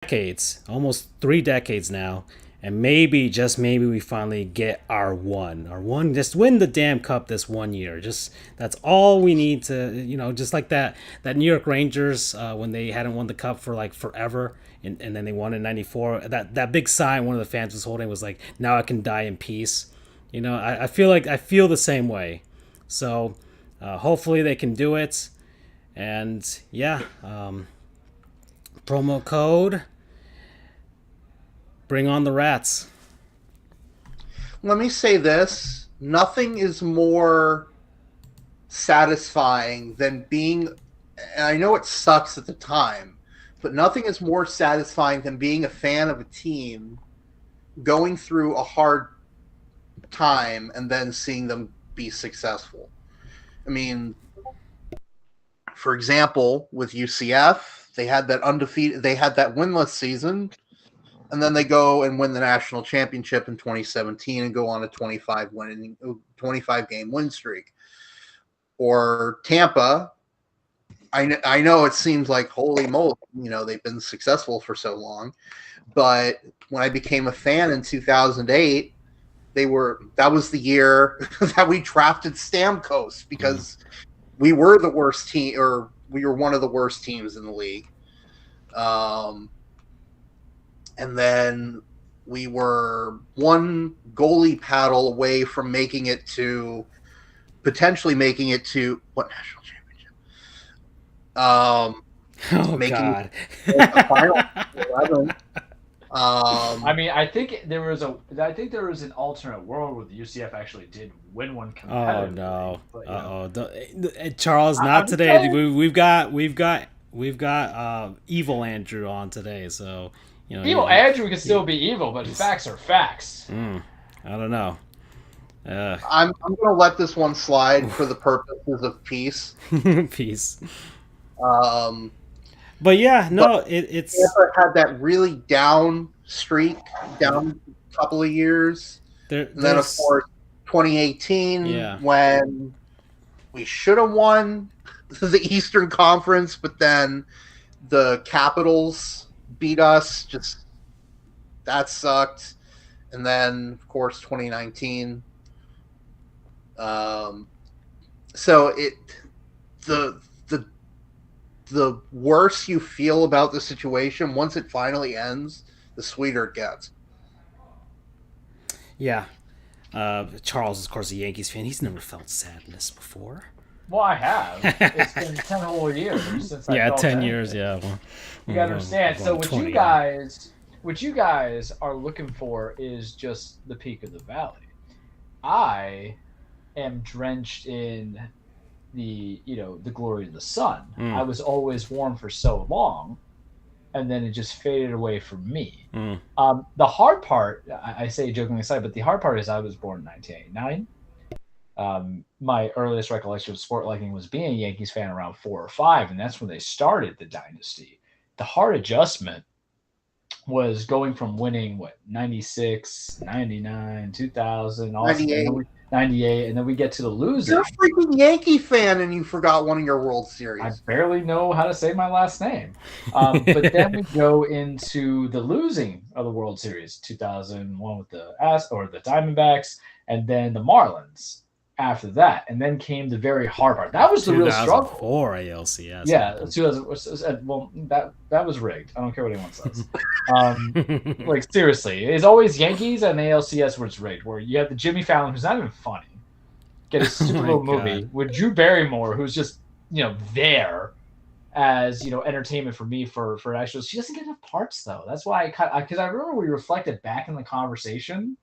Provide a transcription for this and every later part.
decades, almost 3 decades now, and maybe just maybe we finally get our one. Just win the damn cup this one year. Just that's all we need to, just like that New York Rangers when they hadn't won the cup for like forever. And then they won in '94. That big sign one of the fans was holding was like, "Now I can die in peace." I feel like I feel the same way. So hopefully they can do it. And yeah, promo code bring on the rats. Let me say this. Nothing is more satisfying than being, and I know it sucks at the time, but nothing is more satisfying than being a fan of a team going through a hard time and then seeing them be successful. I mean, for example, with UCF, they had that winless season, and then they go and win the national championship in 2017 and go on a 25 game win streak. Or Tampa, I know it seems like holy moly, they've been successful for so long, but when I became a fan in 2008, that was the year that we drafted Stamkos because we were the worst team, or we were one of the worst teams in the league. And then we were one goalie paddle away from potentially making it to what national championship? Making God. the final 11. I mean, I think there was an alternate world where the UCF actually did win one competitively. Oh no! But, Charles, not today. saying, We've got evil Andrew on today, so evil Andrew can still be evil, but facts are facts. I don't know. I'm going to let this one slide for the purposes of peace. Peace. But yeah, no, it's had that really down couple of years. And then of course 2018 when we should have won the Eastern Conference, but then the Capitals beat us. Just that sucked. And then of course 2019. So the worse you feel about the situation, once it finally ends, the sweeter it gets. Yeah. Charles is, of course, a Yankees fan. He's never felt sadness before. Well, I have. It's been 10 whole years since I felt 10 anything. years, yeah. Well, you gotta understand. So what you guys are looking for is just the peak of the valley. I am drenched in the glory of the sun. I was always warm for so long, and then it just faded away from me. The hard part, I say jokingly aside, but the hard part is I was born in 1989. My earliest recollection of sport liking was being a Yankees fan around 4 or 5, and that's when they started the dynasty. The hard adjustment was going from winning 96, 99, 2000, 98, and then we get to the losing. You're a freaking Yankee fan, and you forgot one of your World Series. I barely know how to say my last name. But then we go into the losing of the World Series, 2001 with the Diamondbacks, and then the Marlins after that. And then came the very hard part. That was the real struggle. 2004 ALCS. Yeah, 2000. Well, that was rigged. I don't care what anyone says. Like, seriously, it's always Yankees and the ALCS where it's rigged, where you have the Jimmy Fallon, who's not even funny, get a super little movie with Drew Barrymore, who's just there as entertainment for me for actual. She doesn't get enough parts though. That's why because I remember we reflected back in the conversation,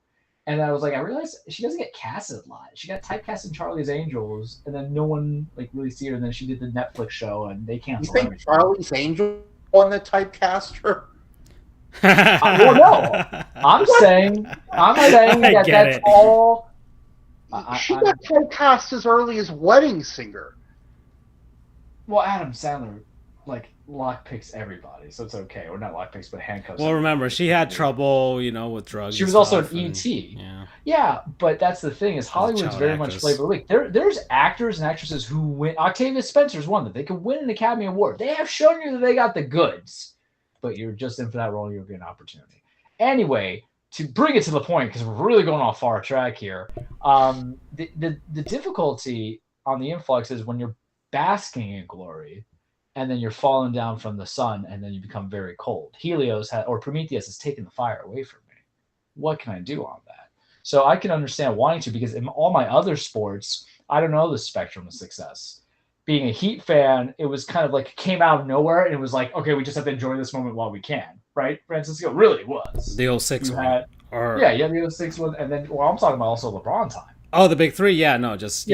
and I was like, I realized she doesn't get casted a lot. She got typecast in Charlie's Angels, and then no one really see her. And then she did the Netflix show, and they canceled. You think Charlie's Angels on the typecast her? Well, no. I'm saying that's all. She got typecast as early as Wedding Singer. Well, Adam Sandler lockpicks everybody, so it's okay. Or not lockpicks, but handcuffs. Well, remember, she had trouble, with drugs. She was also an E.T. Yeah, but that's the thing is Hollywood's very much flavor league. There's actors and actresses who win. Octavia Spencer's one that they could win an Academy Award. They have shown you that they got the goods. but you're just in for that role. You'll get an opportunity. Anyway, to bring it to the point, because we're really going off far track here, the difficulty on the influx is when you're basking in glory, and then you're falling down from the sun, and then you become very cold. Helios or Prometheus has taken the fire away from me. What can I do on that? So I can understand wanting to, because in all my other sports, I don't know the spectrum of success. Being a Heat fan, it was kind of like it came out of nowhere, and it was like, okay, we just have to enjoy this moment while we can, right? Francisco, really was. The 06 one. Yeah, the 06 one, and then I'm talking about also LeBron time. Oh, the big three, You're just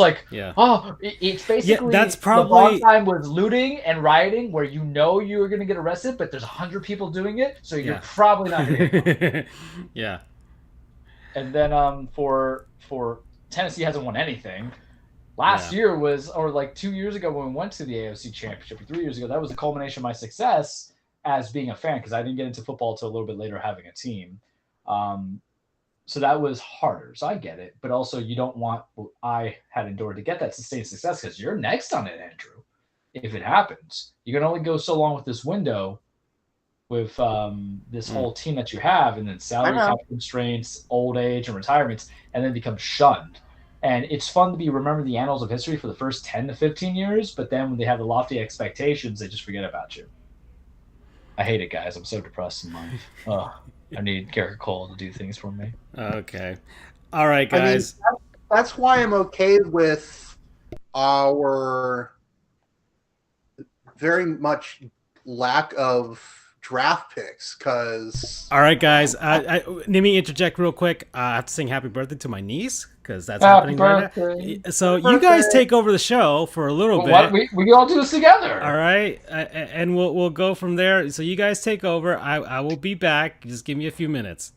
like, it's basically that's probably LeBron time was looting and rioting, where you know you're going to get arrested, but there's 100 people doing it, so you're probably not going to get Yeah. And then for Tennessee hasn't won anything. Last year was, or like 2 years ago when we went to the AFC Championship, or 3 years ago, that was the culmination of my success as being a fan, because I didn't get into football until a little bit later, having a team. So that was harder. So I get it. But also, you don't want what I had endured to get that sustained success, because you're next on it, Andrew. If it happens, you can only go so long with this window, with this whole team that you have, and then salary cap constraints, old age, and retirements, and then become shunned. And it's fun to be remembered in the annals of history for the first 10 to 15 years, but then when they have the lofty expectations, they just forget about you. I hate it, guys. I'm so depressed in life. I need Garrett Cole to do things for me. Okay. All right, guys. I mean, that's why I'm okay with our very much lack of draft picks, because all right, guys, let me interject real quick. I have to sing happy birthday to my niece, because that's happening right now. So you guys take over the show for a little bit. We can all do this together. All right, and we'll go from there. So you guys take over. I will be back. Just give me a few minutes.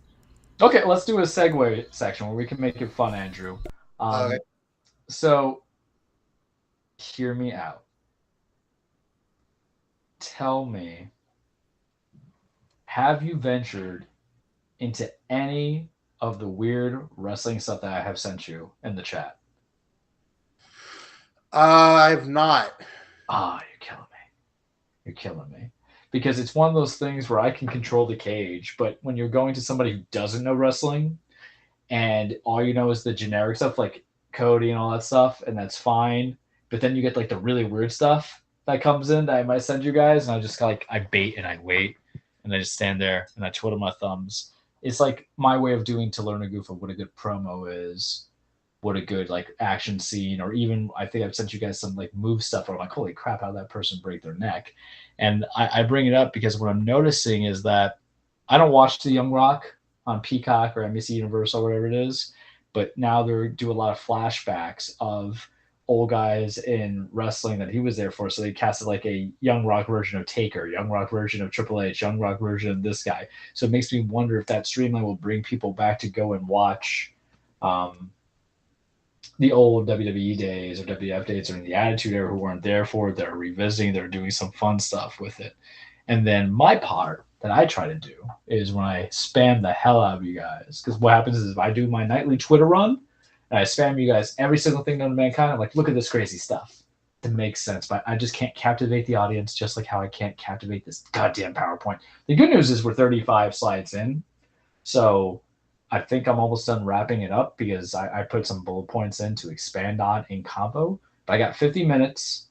Okay, let's do a segue section where we can make it fun, Andrew. Okay. So hear me out. Tell me, have you ventured into any of the weird wrestling stuff that I have sent you in the chat? I've not. You're killing me. You're killing me. Because it's one of those things where I can control the cage, but when you're going to somebody who doesn't know wrestling, and all you know is the generic stuff like Cody and all that stuff, and that's fine, but then you get like the really weird stuff that comes in that I might send you guys, and I just like, I bait and I wait. And I just stand there and I twiddle my thumbs. It's like my way of doing to learn a goof of what a good promo is, what a good like action scene, or even I think I've sent you guys some like move stuff where I'm like, holy crap, how did that person break their neck? And I bring it up because what I'm noticing is that I don't watch the Young Rock on Peacock or NBC Universal, whatever it is, but now they do a lot of flashbacks of old guys in wrestling that he was there for. So they casted like a Young Rock version of Taker, Young Rock version of Triple H, Young Rock version of this guy. So it makes me wonder if that streamline will bring people back to go and watch the old WWE days or WF days or in the Attitude Era who weren't there for it. They're revisiting, they're doing some fun stuff with it. And then my part that I try to do is when I spam the hell out of you guys, because what happens is if I do my nightly Twitter run, and I spam you guys every single thing known to mankind. I'm like, look at this crazy stuff. It makes sense, but I just can't captivate the audience, just like how I can't captivate this goddamn PowerPoint. The good news is we're 35 slides in, so I think I'm almost done wrapping it up because I put some bullet points in to expand on in combo. But I got 50 minutes.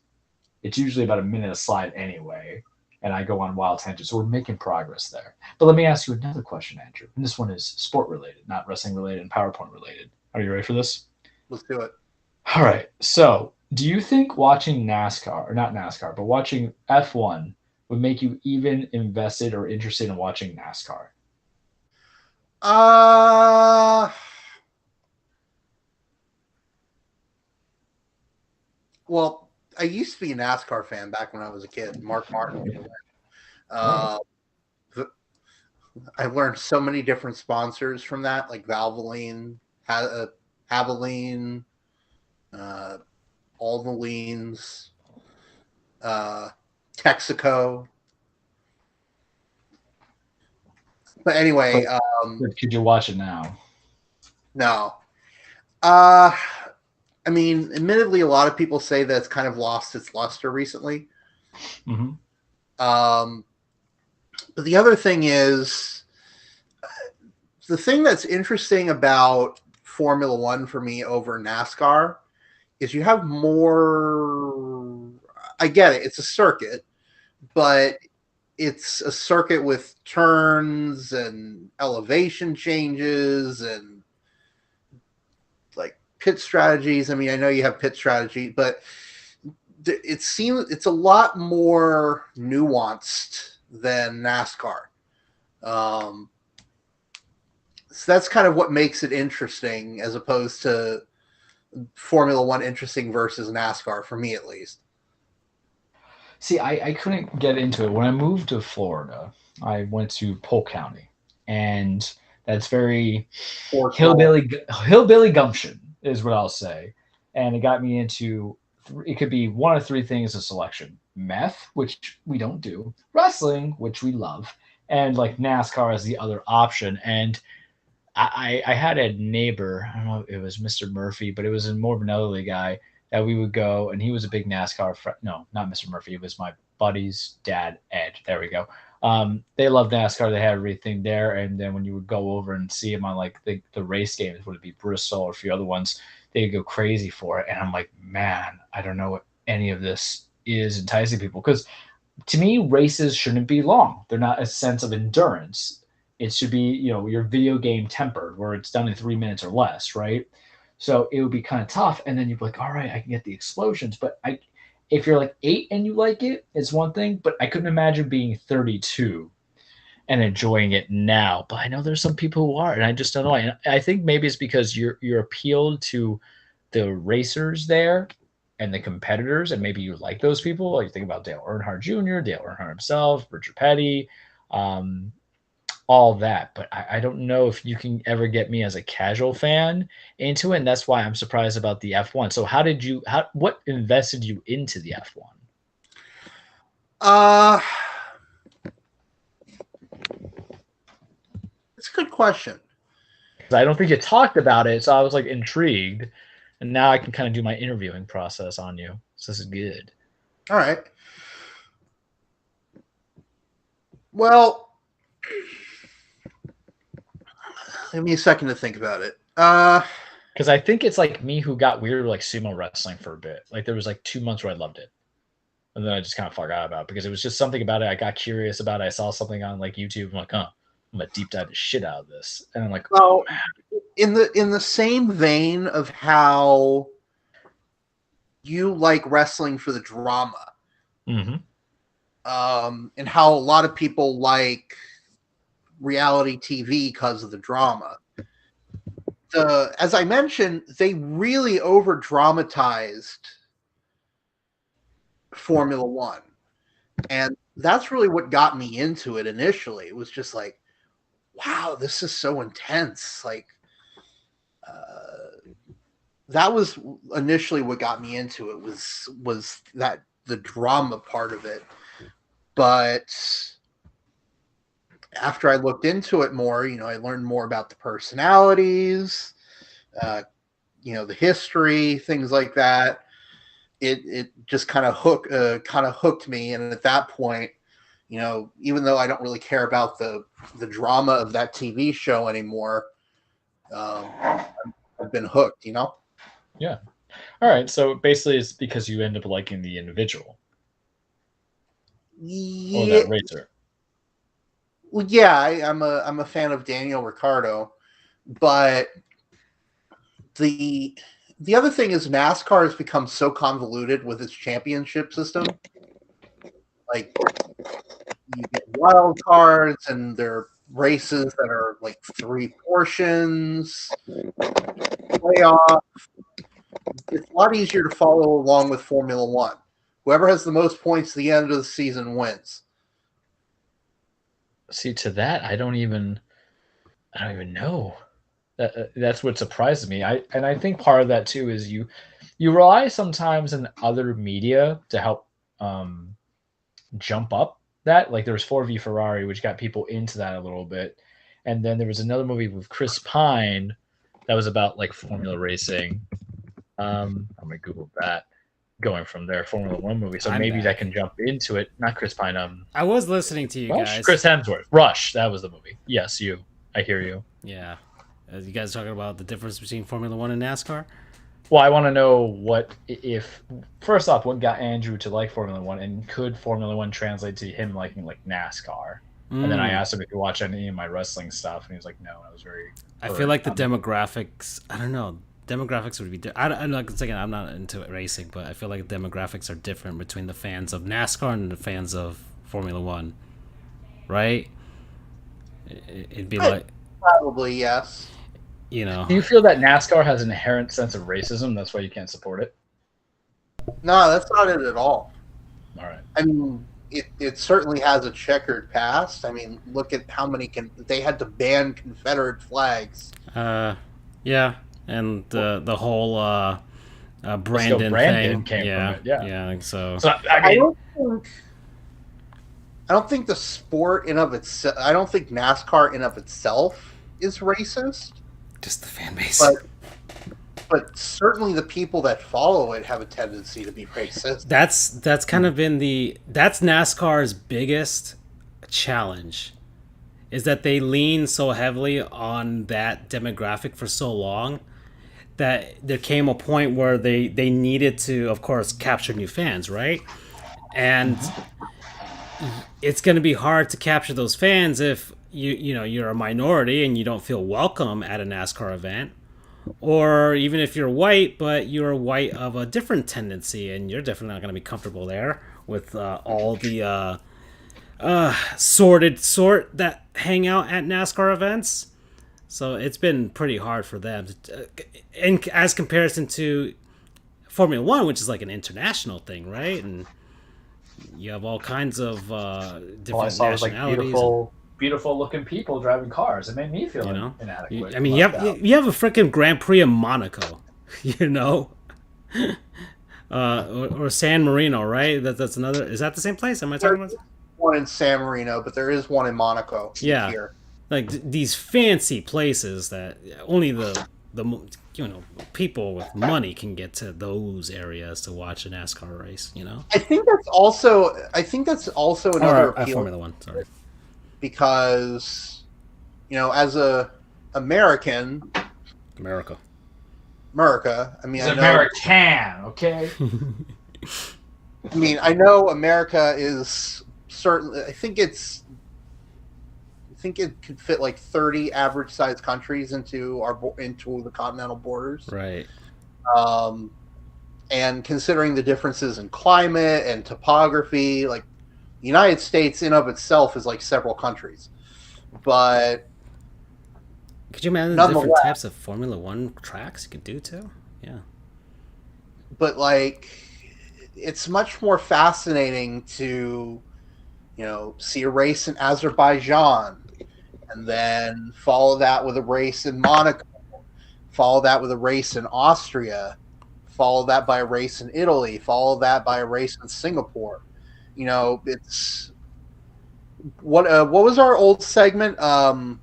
It's usually about a minute a slide anyway, and I go on wild tangents. So we're making progress there. But let me ask you another question, Andrew. And this one is sport related, not wrestling related and PowerPoint related. Are you ready for this? Let's do it. All right. So, do you think watching NASCAR, or not NASCAR, but watching F1 would make you even invested or interested in watching NASCAR? Well, I used to be a NASCAR fan back when I was a kid. Mark Martin. I learned so many different sponsors from that, like Valvoline, Havoline, all the leans, Texaco. But anyway, could you watch it now? No. I mean, admittedly, a lot of people say that it's kind of lost its luster recently. Mm-hmm. Um, but the other thing is, the thing that's interesting about Formula One for me over NASCAR is you have more. I get it; it's a circuit, but it's a circuit with turns and elevation changes and like pit strategies. I mean, I know you have pit strategy, but it seems it's a lot more nuanced than NASCAR. Um, so that's kind of what makes it interesting, as opposed to Formula One interesting versus NASCAR for me, at least. See, I couldn't get into it. When I moved to Florida, I went to Polk County, and that's very Or hillbilly gumption is what I'll say. And it got me into it could be one of three things of selection: meth, which we don't do, wrestling, which we love, and like NASCAR as the other option. And I had a neighbor, I don't know if it was Mr. Murphy, but it was a more of an elderly guy that we would go, and he was a big NASCAR friend. No, not Mr. Murphy. It was my buddy's dad, Ed. There we go. They loved NASCAR. They had everything there. And then when you would go over and see him on like the race games, would it be Bristol or a few other ones, they'd go crazy for it. And I'm like, man, I don't know what any of this is enticing people. Because to me, races shouldn't be long. They're not a sense of endurance. It should be, your video game tempered where it's done in 3 minutes or less, right? So it would be kind of tough. And then you'd be like, all right, I can get the explosions. But if you're like 8 and you like it, it's one thing. But I couldn't imagine being 32 and enjoying it now. But I know there's some people who are, and I just don't know. And I think maybe it's because you're appealed to the racers there and the competitors, and maybe you like those people. Like you think about Dale Earnhardt Jr., Dale Earnhardt himself, Richard Petty, um, all that. But I don't know if you can ever get me as a casual fan into it, and that's why I'm surprised about the F1. So what invested you into the F1? It's a good question. I don't think you talked about it, so I was like intrigued, and now I can kind of do my interviewing process on you. So this is good. All right. Well, give me a second to think about it. Because I think it's like me who got weird like sumo wrestling for a bit. Like there was like 2 months where I loved it, and then I just kind of forgot about it because it was just something about it. I got curious about it. I saw something on like YouTube. I'm like, I'm gonna deep dive the shit out of this, and I'm like, well, in the same vein of how you like wrestling for the drama, mm-hmm. And how a lot of people like reality TV because of the drama. As I mentioned, they really over dramatized Formula One, and that's really what got me into it initially. It was just like, wow, this is so intense. Like, that was initially what got me into it. Was that the drama part of it? But after I looked into it more, I learned more about the personalities, the history, things like that. It just kind of hooked me, and at that point, even though I don't really care about the drama of that TV show anymore, I've been hooked. Yeah. All right. So basically, it's because you end up liking the individual or that racer. Well, yeah, I'm a fan of Daniel Ricciardo, but the other thing is NASCAR has become so convoluted with its championship system. Like, you get wild cards, and there are races that are like 3 portions, playoff. It's a lot easier to follow along with Formula One. Whoever has the most points at the end of the season wins. See, to that, I don't even know. That's what surprises me. I think part of that too is you rely sometimes in other media to help jump up that. Like there was 4v Ferrari, which got people into that a little bit, and then there was another movie with Chris Pine that was about like formula racing. I'm gonna Google that. going from their Formula One movie. So I'm maybe back. that can jump into it. Not Chris Pine. I was listening to you Rush? guys. Chris Hemsworth. Rush. That was the movie. Yes, you. I hear you. Yeah. You guys talking about the difference between Formula One and NASCAR? Well, I want to know what if first off, what got Andrew to like Formula One, and could Formula One translate to him liking like NASCAR? And then I asked him if he watched any of my wrestling stuff, and he was like, "No." And I was very. I feel like the demographics. I don't know. Demographics would be. I'm not into racing, but I feel like demographics are different between the fans of NASCAR and the fans of Formula One. Right? It'd be like. Probably yes. You know. Do you feel that NASCAR has an inherent sense of racism? That's why you can't support it. No, that's not it at all. All right. I mean, it certainly has a checkered past. I mean, look at how many they had to ban Confederate flags. Yeah, and the whole Brandon Brandon thing. came Yeah, from it. Yeah. yeah. So I mean, I don't think the sport in of itself. I don't think NASCAR in of itself is racist. just the fan base. But certainly the people that follow it have a tendency to be racist. That's kind of been that's NASCAR's biggest challenge, is that they lean so heavily on that demographic for so long that there came a point where they needed to, of course, capture new fans, right? And it's going to be hard to capture those fans if you're a minority and you don't feel welcome at a NASCAR event. Or even if you're white, but you're white of a different tendency, and you're definitely not going to be comfortable there with all the sort that hang out at NASCAR events. So it's been pretty hard for them, in as comparison to Formula One, which is like an international thing, right? And you have all kinds of different I saw it was like nationalities. beautiful looking people driving cars. It made me feel inadequate. I mean, you have a freaking Grand Prix in Monaco, or San Marino, right? That's another. Is that the same place? Am I talking about? One in San Marino, but there is one in Monaco. Yeah, here. like these fancy places that only the people with money can get to those areas to watch a NASCAR race. I think that's also another appeal. Formula One, sorry. Because, as a America. I mean, it's American, okay. I mean, I know America is certainly. I think it could fit like 30 average-sized countries into the continental borders, right? And considering the differences in climate and topography, like the United States in of itself is like several countries, but could you imagine the different types of Formula One tracks you could do too? Yeah. But like, it's much more fascinating to, see a race in Azerbaijan, and then follow that with a race in Monaco, follow that with a race in Austria, follow that by a race in Italy, follow that by a race in Singapore. It's what was our old segment? What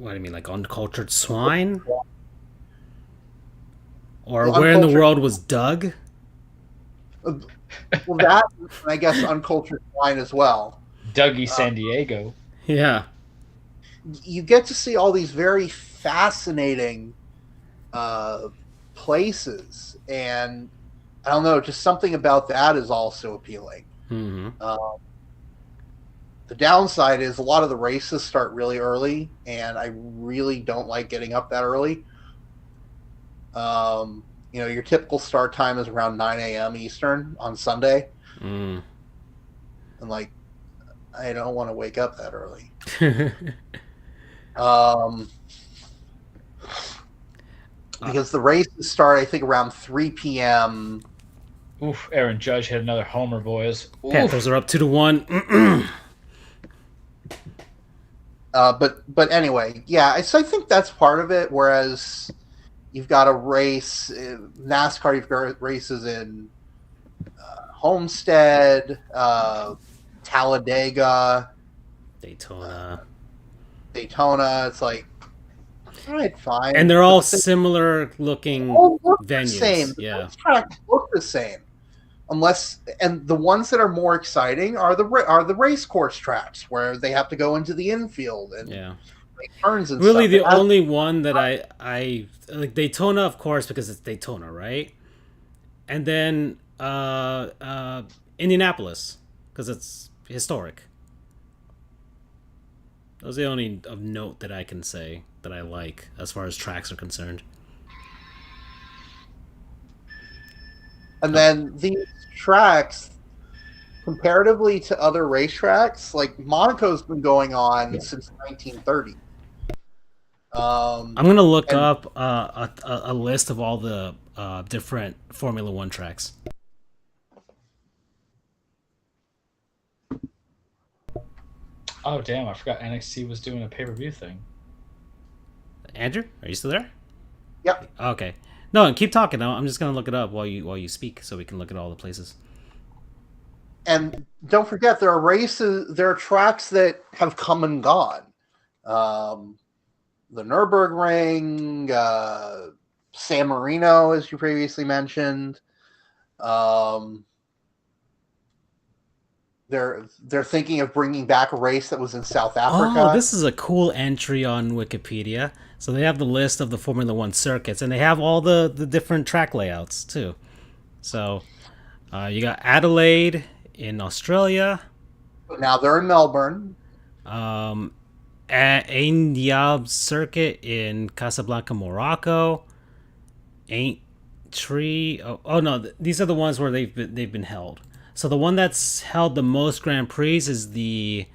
do you mean, like Uncultured Swine? Or Where in the World Was Doug? Well, that, I guess, Uncultured Swine as well. Dougie San Diego. Yeah. You get to see all these very fascinating places, and I don't know, just something about that is also appealing. Mm-hmm. The downside is a lot of the races start really early, and I really don't like getting up that early. Your typical start time is around 9 a.m. Eastern on Sunday. Mm. And I don't want to wake up that early. Because the races start, I think, around 3 p.m. Oof, Aaron Judge hit another homer, boys. Oof. Panthers are up 2-1. But anyway, yeah, so I think that's part of it. Whereas you've got a race in NASCAR, you've got races in Homestead, Talladega, Daytona. It's like, All right, fine. And they're all But they similar looking all look the venues. same. Yeah. The tracks look the same, and the ones that are more exciting are the race course tracks where they have to go into the infield and Yeah. make turns and Really, stuff. the only one that I like Daytona, of course, because it's Daytona, right? And then Indianapolis, because it's historic. Those are the only of note that I can say that I like as far as tracks are concerned. And then these tracks, comparatively to other racetracks, like Monaco's been going on since 1930. I'm gonna look and- up a list of all the different Formula One tracks. Oh damn! I forgot NXT was doing a pay-per-view thing. Andrew, are you still there? Yep. Okay. No, and keep talking. I'm just gonna look it up while you speak, so we can look at all the places. And don't forget, there are tracks that have come and gone. The Nürburgring, San Marino, as you previously mentioned. They're thinking of bringing back a race that was in South Africa. Oh, this is a cool entry on Wikipedia. So they have the list of the Formula One circuits, and they have all the different track layouts too. So you got Adelaide in Australia, Now they're in Melbourne. Ain Diab circuit in Casablanca, Morocco. Ain't Tree. Oh no, these are the ones where they've been held. So the one that's held the most Grand Prix is the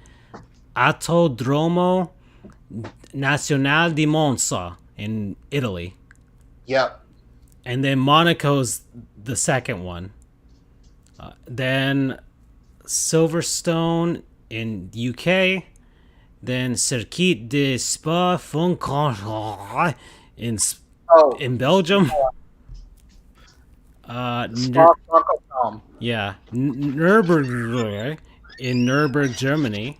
Autodromo Nazionale di Monza in Italy. Yep. And then Monaco's the second one. Then Silverstone in UK. Then Circuit de Spa-Francorchamps in Belgium. Yeah, Nürburgring in Nürburgring, Germany.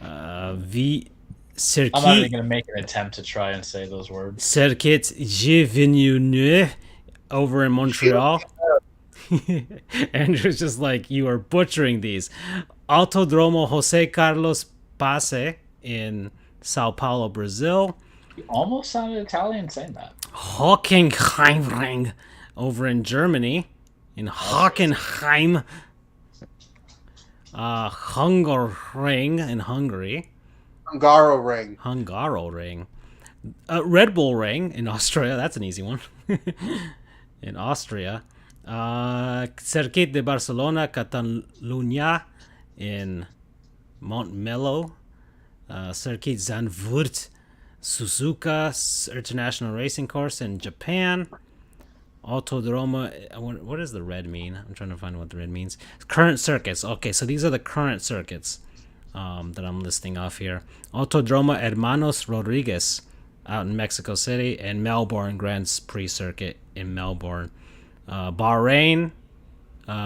I'm not even gonna make an attempt to try and say those words. Circuit Givineux over in Montreal. Andrew's just like, you are butchering these. Autodromo Jose Carlos Pace in Sao Paulo, Brazil. You almost sounded Italian saying that. Hockenheimring over in Germany. In Hockenheim. Hungaroring in Hungary. Hungaroring. Red Bull Ring in Austria. That's an easy one. In Austria. Circuit de Barcelona, Catalunya in Montmello. Circuit Zandvoort, Suzuka International Racing Course in Japan. Autodromo. What does the red mean? I'm trying to find what the red means. Current circuits. Okay, so these are the current circuits that I'm listing off here. Autodromo Hermanos Rodriguez out in Mexico City, and Melbourne Grand Prix Circuit in Melbourne. Bahrain,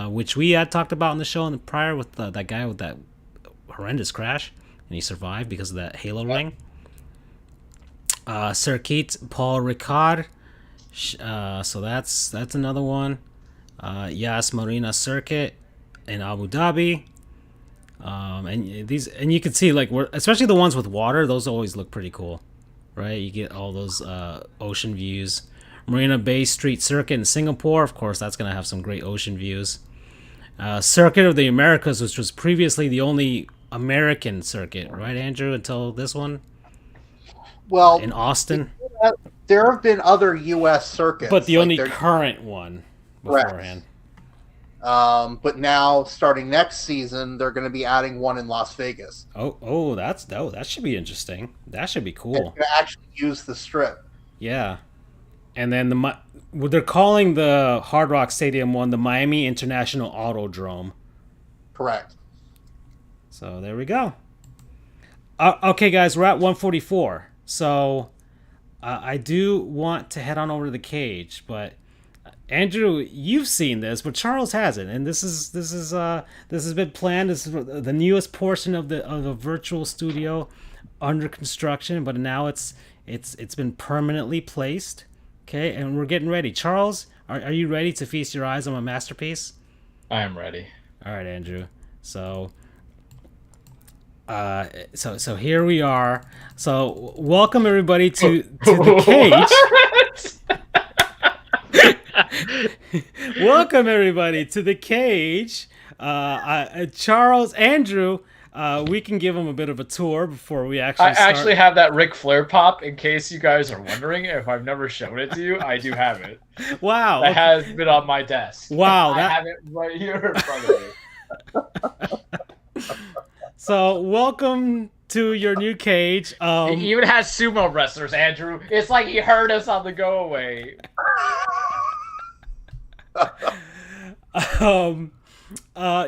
which we had talked about in the show in the prior with that guy with that horrendous crash, and he survived because of that halo ring. Circuit Paul Ricard. So that's another one. Yas Marina Circuit in Abu Dhabi. And you can see like especially the ones with water, those always look pretty cool, right? You get all those ocean views. Marina Bay Street Circuit in Singapore, of course, that's gonna have some great ocean views. Circuit of the Americas, which was previously the only American circuit, right, Andrew? Until this one. Well, in Austin. There have been other U.S. circuits, but the only current one beforehand. But now, starting next season, they're going to be adding one in Las Vegas. That should be interesting. That should be cool. They're going to actually use the Strip. Yeah, and then they're calling the Hard Rock Stadium one the Miami International Autodrome. Correct. So there we go. Okay, guys, we're at 144. So. I do want to head on over to the cage, but Andrew, you've seen this, but Charles hasn't, and this has been planned. This is the newest portion of the virtual studio under construction, but now it's It's been permanently placed. Okay, and we're getting ready. Charles, are you ready to feast your eyes on a masterpiece? I am ready. All right, Andrew. So, so here we are. So, welcome everybody to the cage. Welcome everybody to the cage. Charles, Andrew. We can give them a bit of a tour before we actually I start. actually have that Ric Flair pop in case you guys are wondering if I've never shown it to you. I do have it. Wow. That has been on my desk. Wow. I have it right here in front of me. So, welcome to your new cage. It even has sumo wrestlers, Andrew. It's like he heard us on the go away.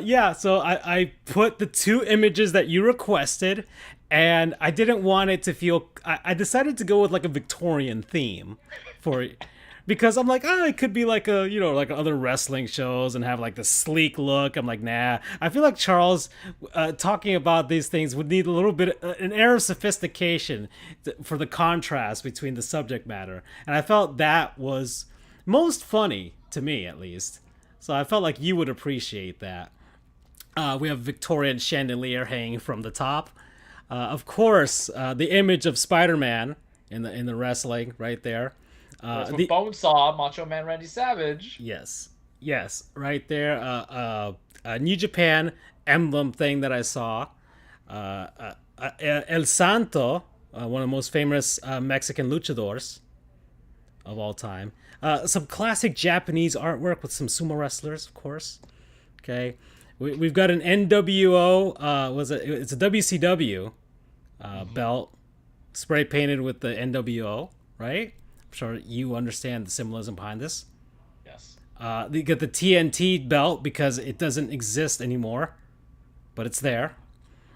Yeah, so I put the two images that you requested, and I didn't want it to feel. I decided to go with like a Victorian theme for it. Because I'm like, it could be like like other wrestling shows and have like the sleek look. I'm like, nah. I feel like Charles talking about these things would need a little bit, an air of sophistication for the contrast between the subject matter. And I felt that was most funny, to me at least. So I felt like you would appreciate that. We have Victorian chandelier hanging from the top. Of course, the image of Spider-Man in the wrestling right there. That's what Bonesaw, Macho Man Randy Savage. Yes, right there. A New Japan emblem thing that I saw. El Santo, one of the most famous Mexican luchadors of all time. Some classic Japanese artwork with some sumo wrestlers, of course. Okay, we've got an NWO. It's a WCW belt, spray painted with the NWO, right? I'm sure you understand the symbolism behind this. Yes. You get the TNT belt because it doesn't exist anymore, but it's there.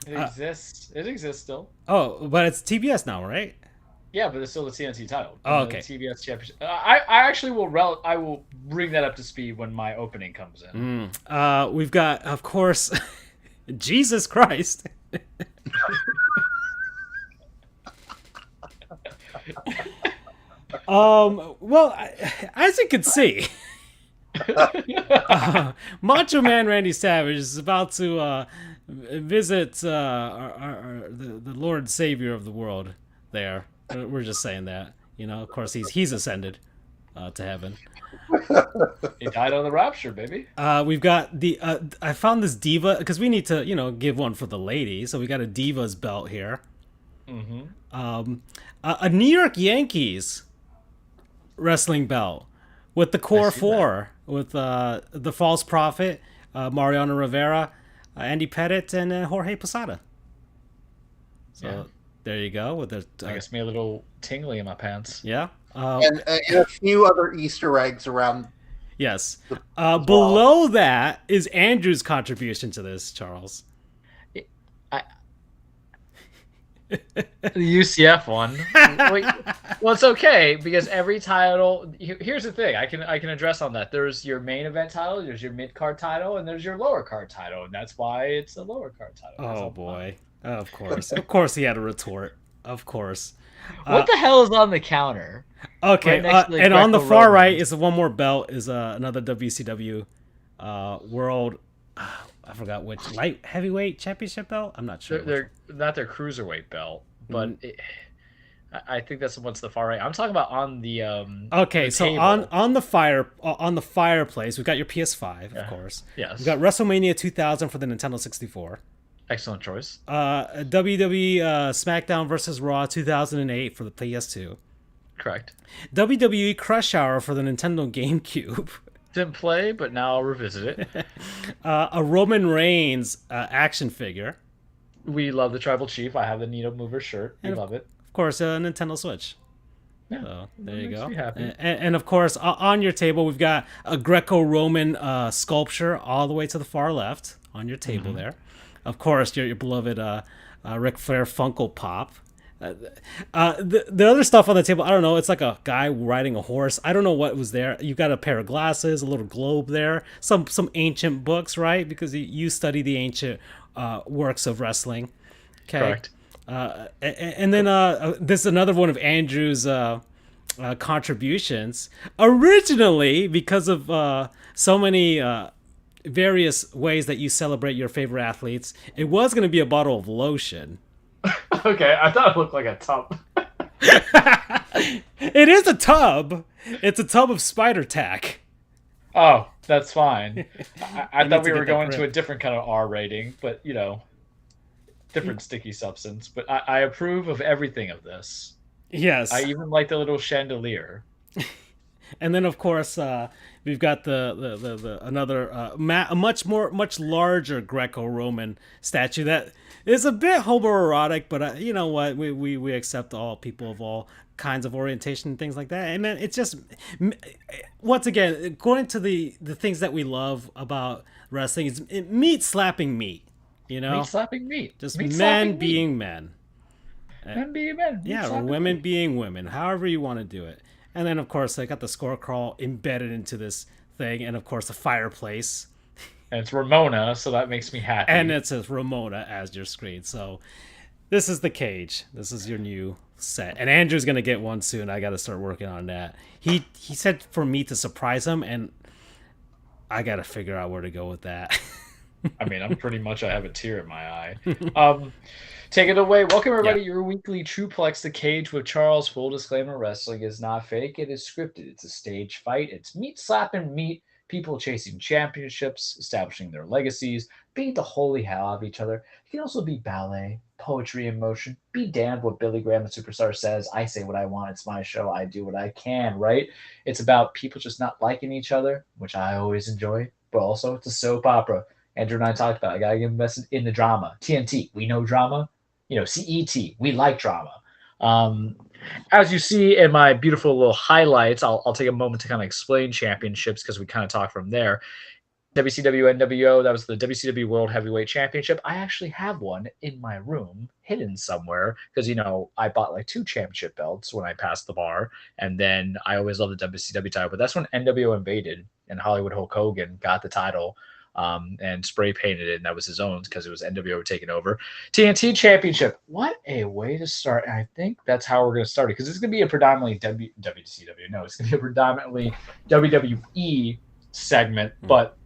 It exists. It exists still. Oh, but it's TBS now, right? Yeah, but it's still the TNT title. Oh, okay. The TBS Championship. I actually will. I will bring that up to speed when my opening comes in. We've got, of course, Jesus Christ. Well, as you can see, Macho Man Randy Savage is about to visit the Lord and Savior of the world there. We're just saying that. Of course, he's ascended to heaven. He died on the rapture, baby. We've got the I found this diva because we need to give one for the lady, so we got a diva's belt here. Mm-hmm. A New York Yankees wrestling belt with the core four with the False Prophet, Mariano Rivera, Andy Pettit, and Jorge Posada. So there you go. With the I guess me a little tingly in my pants. Yeah. And a few other Easter eggs around. Yes. Below that is Andrew's contribution to this, Charles. The UCF one. Well, it's okay because every title. Here's the thing. I can address on that. There's your main event title. There's your mid card title, and there's your lower card title, and that's why it's a lower card title. Oh boy. Of course he had a retort. Of course. What the hell is on the counter? Okay, Right and on the far right is one more belt. Is another WCW World. I forgot which heavyweight championship belt. I'm not sure. They're not their cruiserweight belt, but I think that's what's the far right. I'm talking about on the okay, the so table. on the fireplace, we've got your PS5, of course. Yes. We've got WrestleMania 2000 for the Nintendo 64. Excellent choice. WWE SmackDown vs. Raw 2008 for the PS2. Correct. WWE Crush Hour for the Nintendo GameCube. Didn't play, but now I'll revisit it. A Roman Reigns action figure. We love the Tribal Chief. I have the Needle Mover shirt. We love it. Of course, a Nintendo Switch. Yeah, so there you makes go. me happy. And of course, on your table, we've got a Greco-Roman sculpture all the way to the far left on your table there. Of course, your beloved Ric Flair Funko Pop. The other stuff on the table, I don't know. It's like a guy riding a horse. I don't know what was there. You got a pair of glasses, a little globe there, some ancient books, right? Because you study the ancient works of wrestling. Okay. Correct. And then this is another one of Andrew's contributions. Originally, because of so many various ways that you celebrate your favorite athletes, it was going to be a bottle of lotion. Okay, I thought it looked like a tub. It is a tub. It's a tub of spider tack. Oh, that's fine. I You need thought to we were get that going to a grip. different kind of R rating, but different sticky substance. But I approve of everything of this. I Yes. even like the little chandelier. And then of course we've got the another a much larger Greco-Roman statue that is a bit homoerotic, but you know what, we accept all people of all kinds of orientation and things like that. And then it's just once again going to the things that we love about wrestling is meat slapping meat, you Meat know, slapping meat. just Meat men slapping meat. being men. Men being men. Meat Yeah, or slapping women meat. being women, however you want to do it. And then, of course, I got the score crawl embedded into this thing, and of course, the fireplace. And it's Ramona, so that makes me And happy. it says Ramona as your screen. So, this is the cage. This is your new set. And Andrew's going to get one soon. I got to start working on that. He said for me to surprise him, and I got to figure out where to go with that. I mean, I have a tear in my eye. Um, Take it away. Welcome, Yeah. everybody. Your weekly Truplex, The Cage with Charles. Full disclaimer, wrestling is not fake. It is scripted. It's a stage fight. It's meat slapping meat, people chasing championships, establishing their legacies, being the holy hell out of each other. It can also be ballet, poetry in motion. Be damned what Billy Graham, the superstar, says. I say what I want. It's my show. I do what I can, right? It's about people just not liking each other, which I always enjoy, but also it's a soap opera. Andrew and I talked about it. I got to get invested in the drama. TNT, we know drama. CET, we like drama. Um, as you see in my beautiful little highlights, I'll take a moment to kind of explain championships because we kind of talk from there. WCW NWO, that was the WCW World Heavyweight Championship. I actually have one in my room hidden somewhere because, I bought like 2 championship belts when I passed the bar. And then I always loved the WCW title, but that's when NWO invaded and Hollywood Hulk Hogan got the title and spray painted it. And that was his own because it was NWO taking over. TNT Championship. What a way to start. And I think that's how we're going to start it because it's going to be a predominantly WCW. No, it's going to be a predominantly WWE segment, but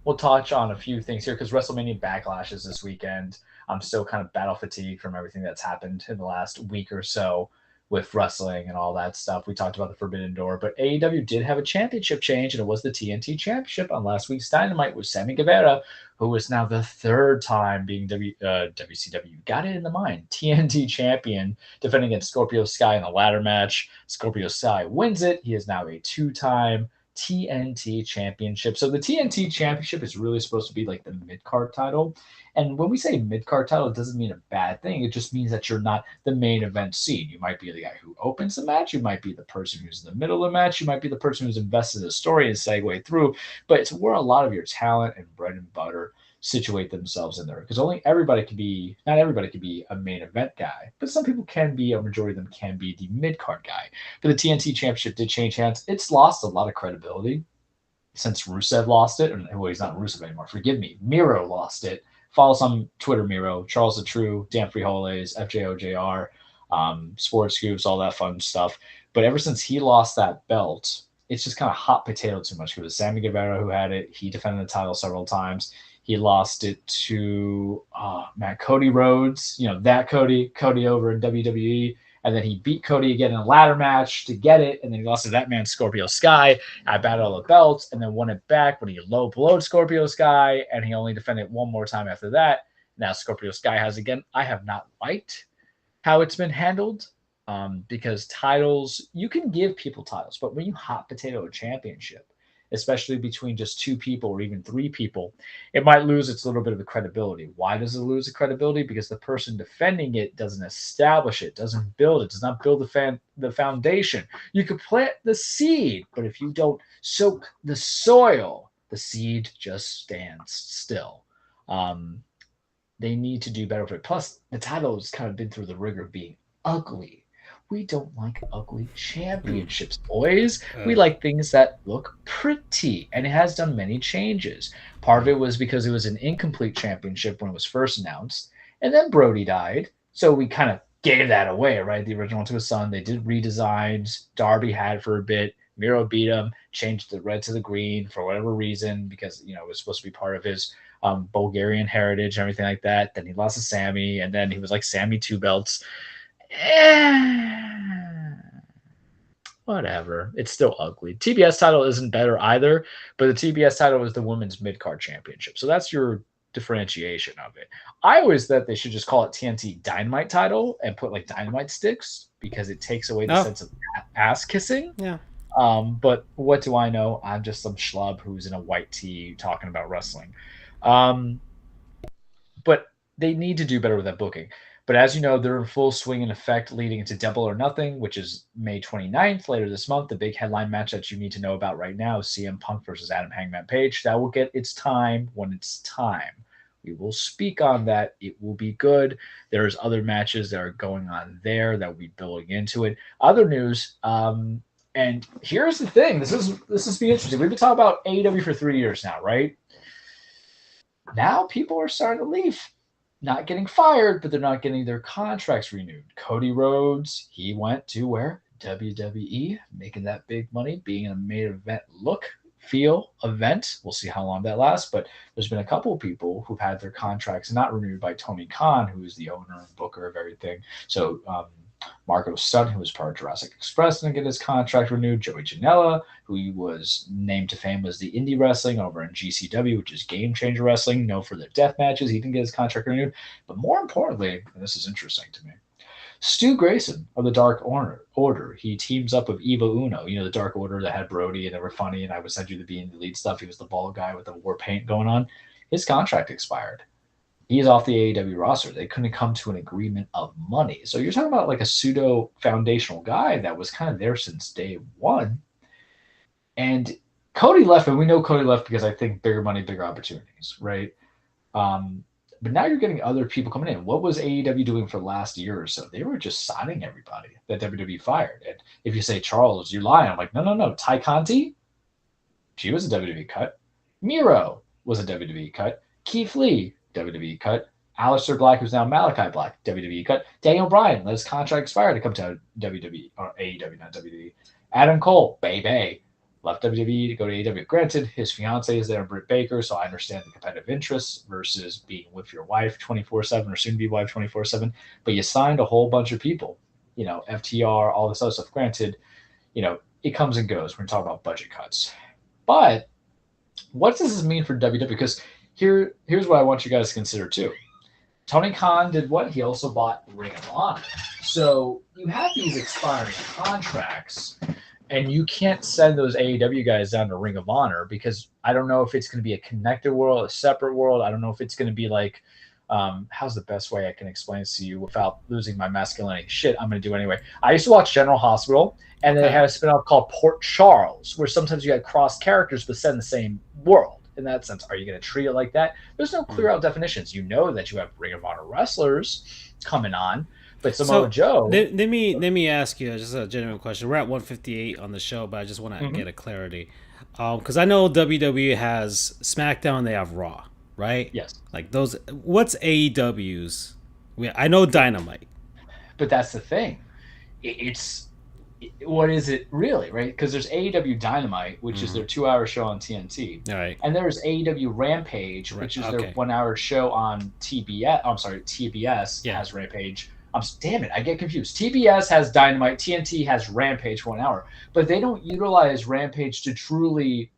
we'll touch on a few things here because WrestleMania Backlash is this weekend. I'm still kind of battle fatigued from everything that's happened in the last week or so with wrestling and all that stuff. We talked about the Forbidden Door, but AEW did have a championship change, and it was the TNT Championship on last week's Dynamite with Sammy Guevara, who is now the 3rd time being WCW. Got it in the mind. TNT Champion, defending against Scorpio Sky in the ladder match. Scorpio Sky wins it. He is now a 2-time TNT Championship. So the TNT Championship is really supposed to be like the mid-card title. And when we say mid-card title, it doesn't mean a bad thing. It just means that you're not the main event scene. You might be the guy who opens the match. You might be the person who's in the middle of the match. You might be the person who's invested in the story and segue through. But it's where a lot of your talent and bread and butter situate themselves in there because not everybody can be a main event guy, but some people can be, a majority of them can be the mid-card guy. But the TNT Championship did change hands. It's lost a lot of credibility since Rusev lost it. Well, he's not Rusev anymore. Forgive me. Miro lost it. Follow us on Twitter, Miro. Charles the True, Dan Frijoles, FJOJR, Sports Goofs, all that fun stuff. But ever since he lost that belt, it's just kind of hot potato too much. It was Sammy Guevara who had it. He defended the title several times. He lost it to Cody Rhodes, that Cody over in WWE. And then he beat Cody again in a ladder match to get it. And then he lost to that man, Scorpio Sky, at Battle of the Belts, and then won it back when he low blowed Scorpio Sky. And he only defended one more time after that. Now Scorpio Sky has again. I have not liked how it's been handled because titles, you can give people titles, but when you hot potato a championship, especially between just 2 people or even 3 people, it might lose its little bit of the credibility. Why does it lose the credibility? Because the person defending it doesn't establish it, doesn't build it, does not build the foundation. You could plant the seed, but if you don't soak the soil, the seed just stands still. They need to do better with it. Plus, the title has kind of been through the rigor of being ugly. We don't like ugly championships, boys. We like things that look pretty, and it has done many changes. Part of it was because it was an incomplete championship when it was first announced, and then Brody died, So we kind of gave that away, right? The original to his son. They did redesigns. Darby had for a bit. Miro beat him, changed the red to the green for whatever reason, because it was supposed to be part of his Bulgarian heritage and everything like that. Then he lost to Sammy, and then he was like Sammy two belts. Whatever. It's still ugly. TBS title isn't better either, but the TBS title is the women's mid-card championship. So that's your differentiation of it. I always thought they should just call it TNT Dynamite title and put like dynamite sticks, because it takes away the sense of ass kissing. Yeah. But what do I know? I'm just some schlub who's in a white tee talking about wrestling. But they need to do better with that booking. But as you know, they're in full swing and effect leading into Double or Nothing, which is May 29th, later this month. The big headline match that you need to know about right now is CM Punk versus Adam Hangman Page. That will get its time when it's time. We will speak on that. It will be good. There's other matches that are going on there that will be building into it. Other news, and here's the thing. This is be interesting. We've been talking about AEW for 3 years now, right? Now people are starting to leave. Not getting fired, but they're not getting their contracts renewed. Cody Rhodes, he went to where? WWE, making that big money, being in a main event feel event. We'll see how long that lasts, but there's been a couple of people who've had their contracts not renewed by Tony Khan, who is the owner and booker of everything. So Marco Stunt, who was part of Jurassic Express, didn't get his contract renewed. Joey Janela, who he was named to fame as the indie wrestling over in GCW, which is Game Changer Wrestling, known for their death matches. He didn't get his contract renewed. But more importantly, and this is interesting to me, Stu Grayson of the Dark Order. He teams up with Evil Uno, the Dark Order that had Brody and they were funny, and I would send you the being the lead stuff. He was the bald guy with the war paint going on. His contract expired. He's off the AEW roster. They couldn't come to an agreement of money. So you're talking about like a pseudo foundational guy that was kind of there since day one. And Cody left, and we know Cody left because I think bigger money, bigger opportunities, right? But now you're getting other people coming in. What was AEW doing for the last year or so? They were just signing everybody that WWE fired. And if you say, Charles, you're lying. I'm like, no. Ty Conti, she was a WWE cut. Miro was a WWE cut. Keith Lee, WWE cut. Aleister Black, who's now Malachi Black, WWE cut. Daniel Bryan, let his contract expire to come to WWE, or AEW, not WWE. Adam Cole, baby, left WWE to go to AEW. Granted, his fiance is there, Britt Baker, so I understand the competitive interests versus being with your wife 24/7 or soon-to-be wife 24/7. But you signed a whole bunch of people, FTR, all this other stuff. Granted, it comes and goes. We're going to talk about budget cuts. But what does this mean for WWE? Because here's what I want you guys to consider too. Tony Khan did what? He also bought Ring of Honor. So you have these expiring contracts, and you can't send those AEW guys down to Ring of Honor, because I don't know if it's going to be a connected world, a separate world. I don't know if it's going to be like, how's the best way I can explain this to you without losing my masculinity? Shit, I'm going to do it anyway. I used to watch General Hospital, and they had a spinoff called Port Charles, where sometimes you had cross characters but set in the same world. In that sense, are you going to treat it like that? There's no clear out definitions. You know that you have Ring of Honor wrestlers coming on, but Samoa Joe. Let me ask you just a genuine question. We're at 158 on the show, but I just want to get a clarity, because I know WWE has SmackDown, they have Raw, right? Yes. Like those. What's AEW's? I know Dynamite, but that's the thing. What is it really, right? Because there's AEW Dynamite, which is their 2-hour show on TNT. All right. And there's AEW Rampage, which is their 1-hour show on TBS. I'm sorry, TBS has Rampage. Damn it, I get confused. TBS has Dynamite, TNT has Rampage for 1 hour. But they don't utilize Rampage to truly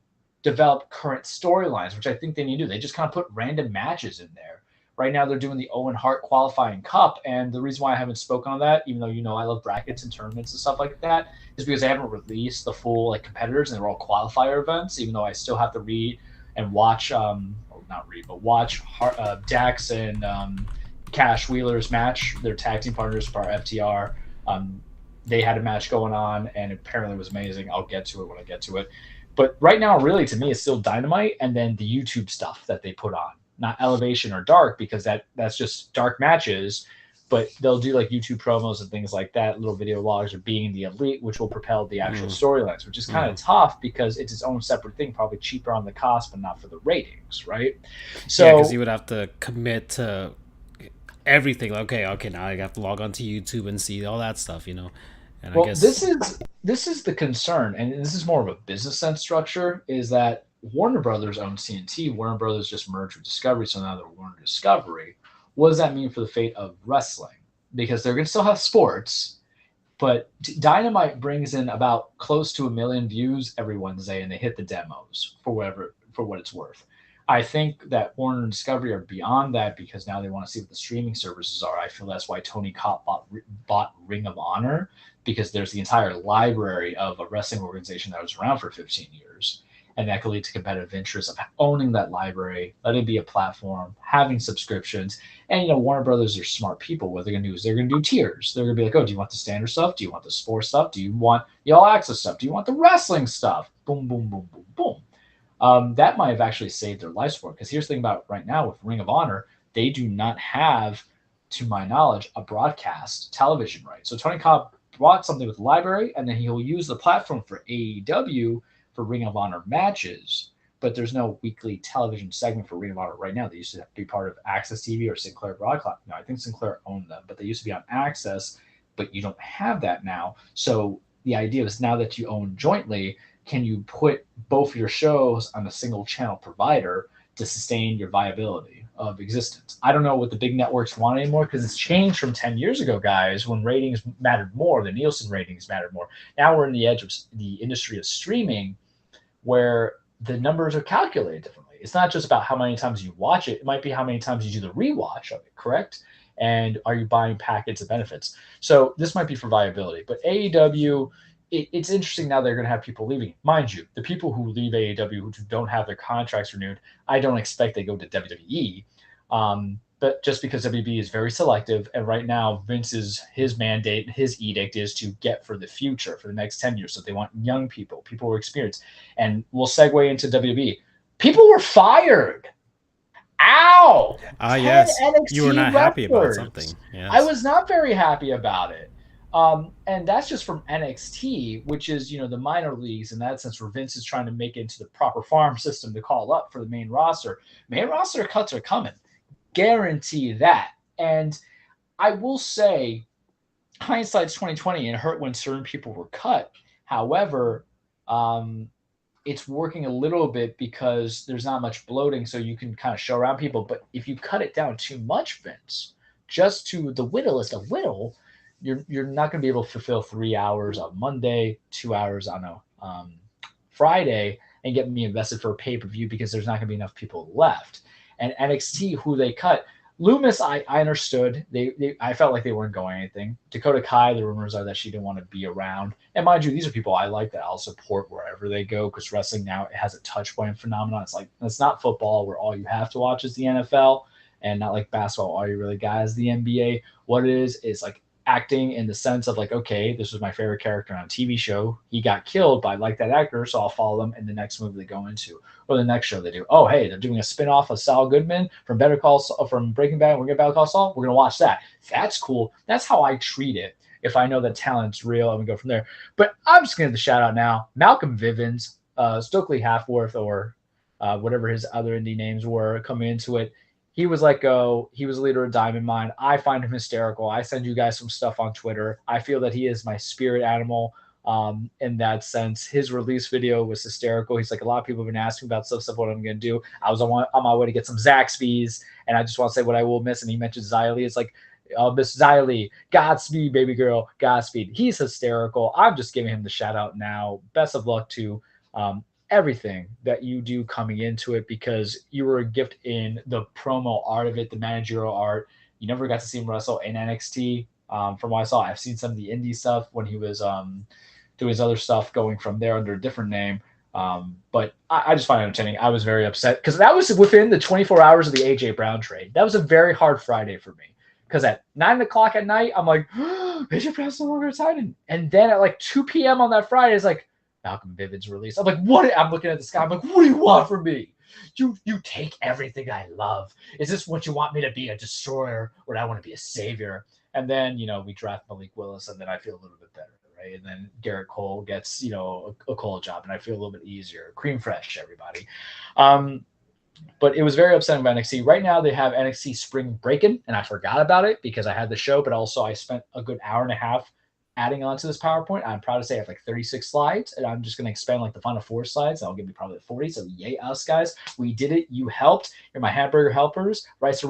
develop current storylines, which I think they need to do. They just kind of put random matches in there. Right now, they're doing the Owen Hart qualifying cup, and the reason why I haven't spoken on that, even though I love brackets and tournaments and stuff like that, is because they haven't released the full competitors, and they're all qualifier events. Even though I still have to read and watch, watch Dax and Cash Wheeler's match. Their tag team partners for FTR. They had a match going on, and apparently it was amazing. I'll get to it when I get to it. But right now, really, to me, it's still Dynamite, and then the YouTube stuff that they put on. Not Elevation or Dark, because that's just dark matches, but they'll do YouTube promos and things like that, little video logs or being the elite, which will propel the actual storylines, which is kind of tough because it's its own separate thing, probably cheaper on the cost, but not for the ratings, right? So because you would have to commit to everything. Okay, now I have to log on to YouTube and see all that stuff, And I Well, guess this is the concern, and this is more of a business sense structure, is that Warner Brothers owns TNT. Warner Brothers just merged with Discovery, so now they're Warner Discovery. What does that mean for the fate of wrestling? Because they're going to still have sports, but Dynamite brings in about close to 1 million views every Wednesday, and they hit the demos for what it's worth. I think that Warner and Discovery are beyond that because now they want to see what the streaming services are. I feel that's why Tony Khan bought Ring of Honor, because there's the entire library of a wrestling organization that was around for 15 years. And that could lead to competitive interest of owning that library, letting it be a platform, having subscriptions. And, Warner Brothers are smart people. What they're going to do is they're going to do tiers. They're going to be like, oh, do you want the standard stuff? Do you want the sports stuff? Do you want the all access stuff? Do you want the wrestling stuff? Boom, boom, boom, boom, boom. That might have actually saved their life support. Because here's the thing about right now with Ring of Honor, they do not have, to my knowledge, a broadcast television right. So Tony Khan brought something with the library, and then he'll use the platform for AEW for Ring of Honor matches, but there's no weekly television segment for Ring of Honor right now. They used to be part of Access TV or Sinclair Broadcast. No, I think Sinclair owned them, but they used to be on Access, but you don't have that now. So the idea is now that you own jointly, can you put both your shows on a single channel provider to sustain your viability of existence? I don't know what the big networks want anymore because it's changed from 10 years ago, guys, when ratings mattered more, the Nielsen ratings mattered more. Now we're in the edge of the industry of streaming where the numbers are calculated differently. It's not just about how many times you watch it. It might be how many times you do the rewatch of it, correct? And are you buying packets of benefits? So this might be for viability. But AEW, it's interesting now they're going to have people leaving. Mind you, the people who leave AEW who don't have their contracts renewed, I don't expect they go to WWE. But just because WB is very selective, and right now his mandate, his edict is to get for the future, for the next 10 years. So they want young people who are experienced. And we'll segue into WB. People were fired. Ow! Yes. NXT You were not happy about wrestlers. something. Yes. I was not very happy about it. And that's just from NXT, which is, the minor leagues in that sense, where Vince is trying to make it into the proper farm system to call up for the main roster. Main roster cuts are coming. Guarantee that. And I will say, hindsight's 2020, and it hurt when certain people were cut. However, it's working a little bit because there's not much bloating, so you can kind of show around people. But if you cut it down too much, Vince, just to the whittlest of whittle, you're not going to be able to fulfill 3 hours on Monday, 2 hours on a Friday, and get me invested for a pay-per-view because there's not going to be enough people left. And NXT, who they cut, Loomis, I understood. I felt like they weren't going anything. Dakota Kai, the rumors are that she didn't want to be around. And mind you, these are people I like that I'll support wherever they go, because wrestling now, it has a touch point phenomenon. It's not football where all you have to watch is the NFL, and not like basketball, all you really got is the NBA. What it is like acting in the sense of like, okay, this was my favorite character on a TV show. He got killed, but I like that actor, so I'll follow them in the next movie they go into, or the next show they do. Oh, hey, they're doing a spinoff of Saul Goodman from from Breaking Bad. We're gonna Better Call Saul. We're gonna watch that. That's cool. That's how I treat it. If I know that talent's real, I'm gonna go from there. But I'm just gonna give the shout out now. Malcolm Vivens, Stokely Halfworth, or whatever his other indie names were, coming into it. He was let go. He was the leader of Diamond Mine. I find him hysterical. I send you guys some stuff on Twitter. I feel that he is my spirit animal in that sense. His release video was hysterical. He's like, a lot of people have been asking about stuff, what I'm going to do. I was on my way to get some Zaxby's, and I just want to say what I will miss. And he mentioned Xylee. It's like, Miss Xylee, Godspeed, baby girl, Godspeed. He's hysterical. I'm just giving him the shout out now. Best of luck to everything that you do coming into it, because you were a gift in the promo art of it, the managerial art. You never got to see him wrestle in NXT. From what I saw, I've seen some of the indie stuff when he was doing his other stuff, going from there under a different name. But I just find it entertaining. I was very upset because that was within the 24 hours of the AJ Brown trade. That was a very hard Friday for me, because at 9 o'clock at night, I'm like, AJ Brown's no longer excited. And then at like 2 p.m. on that Friday, it's like, Malcolm Vivid's release. I'm like, what? I'm looking at the sky. I'm like, what do you want from me? You take everything I love. Is this what you want me to be, a destroyer, or do I want to be a savior? And then, we draft Malik Willis, and then I feel a little bit better, right? And then Garrett Cole gets, a Cole job, and I feel a little bit easier. Cream fresh, everybody. But it was very upsetting about NXT. Right now, they have NXT Spring Breakin', and I forgot about it because I had the show, but also I spent a good hour and a half adding on to this PowerPoint. I'm proud to say I have like 36 slides, and I'm just going to expand like the final 4 slides. I'll give you probably 40. So yay us, guys. We did it. You helped. You're my hamburger helpers. Rice